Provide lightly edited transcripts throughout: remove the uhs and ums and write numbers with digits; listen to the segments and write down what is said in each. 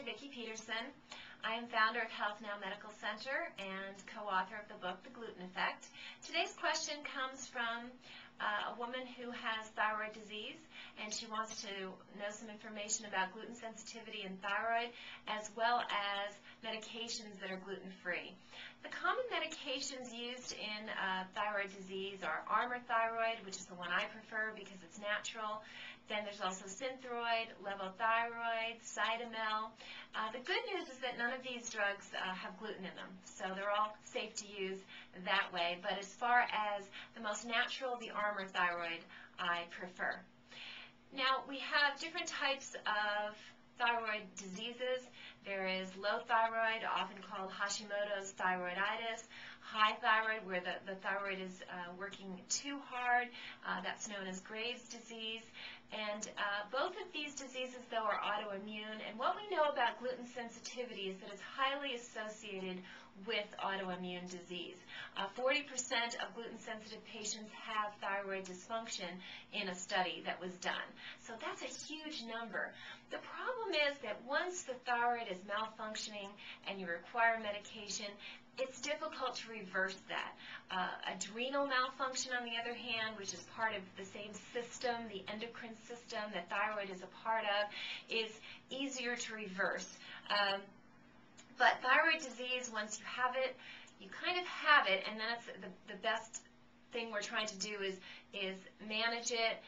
Dr. Vicki Peterson. I am founder of Health Now Medical Center and co-author of the book, The Gluten Effect. Today's question comes from a woman who has thyroid disease, and she wants to know some information about gluten sensitivity and thyroid, as well as medications that are gluten-free. The common medications used in thyroid disease are Armour thyroid, which is the one I prefer because it's natural. Then there's also Synthroid, levothyroid, Cytomel. The good news is that none of these drugs have gluten in them, so they're all safe to use that way. But as far as the most natural, the Armour thyroid, I prefer. Now, we have different types of thyroid diseases. There is low thyroid, often called Hashimoto's thyroiditis. High thyroid, where the thyroid is working too hard. That's known as Graves' disease. And both of these diseases, though, are autoimmune. And what we know about gluten sensitivity is that it's highly associated with autoimmune disease. 40% of gluten-sensitive patients have thyroid dysfunction in a study that was done. So that's a huge number. The problem is that once the thyroid is malfunctioning and you require medication, it's difficult to reverse that. Adrenal malfunction, on the other hand, which is part of the same system, the endocrine system that thyroid is a part of, is easier to reverse. But thyroid disease, once you have it, you kind of have it, and then it's the best thing we're trying to do is manage it,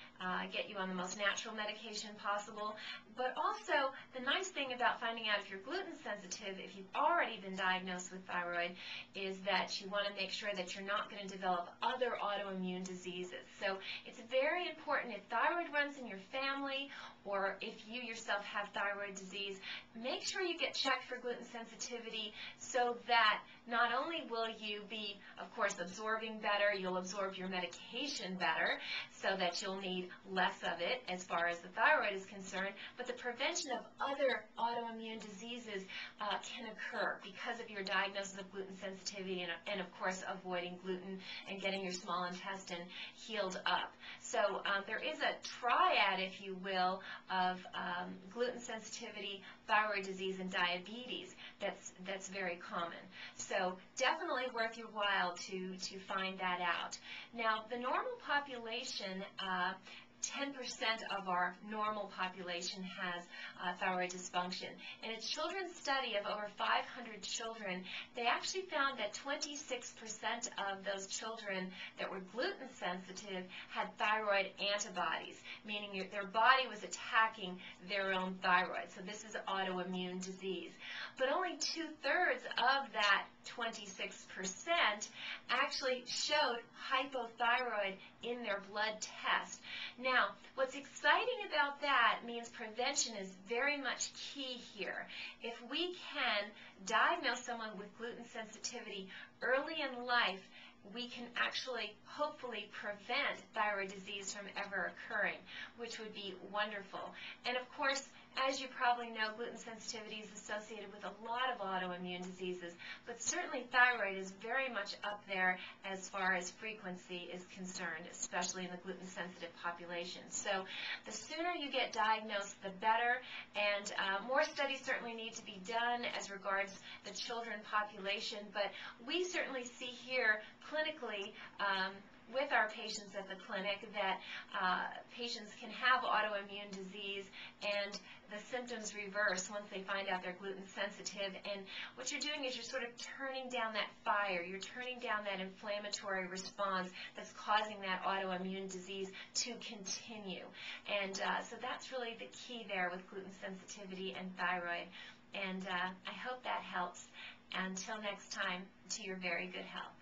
get you on the most natural medication possible. But also, the nice thing about finding out if you're gluten sensitive, if you've already been diagnosed with thyroid, is that you want to make sure that you're not going to develop other autoimmune diseases. So it's very important, if thyroid runs in your family, or if you yourself have thyroid disease, make sure you get checked for gluten sensitivity so that not only will you be, of course, absorbing better, you'll absorb your medication better so that you'll need less of it as far as the thyroid is concerned, but the prevention of other autoimmune diseases can occur because of your diagnosis of gluten sensitivity and of course, avoiding gluten and getting your small intestine healed up. So there is a triad, if you will, of gluten sensitivity, thyroid disease, and diabetes that's very common. So definitely worth your while to find that out. Now, the normal population, 10% of our normal population has thyroid dysfunction. In a children's study of over 500 children, they actually found that 26% of those children that were gluten sensitive had thyroid antibodies, meaning their body was attacking their own thyroid. So this is autoimmune disease. But only 2/3 of that 26% actually showed hypothyroid in their blood test. Now, what's exciting about that means prevention is very much key here. If we can diagnose someone with gluten sensitivity early in life, we can actually, hopefully, prevent thyroid disease from ever occurring, which would be wonderful. And of course, as you probably know, gluten sensitivity is associated with a lot of autoimmune diseases, but certainly thyroid is very much up there as far as frequency is concerned, especially in the gluten-sensitive population. So the sooner you get diagnosed, the better, and more studies certainly need to be done as regards the children population, but we certainly see here clinically with our patients at the clinic that patients can have autoimmune disease and the symptoms reverse once they find out they're gluten sensitive. And what you're doing is you're sort of turning down that fire, you're turning down that inflammatory response that's causing that autoimmune disease to continue. And so that's really the key there with gluten sensitivity and thyroid. And I hope that helps. Until next time, to your very good health.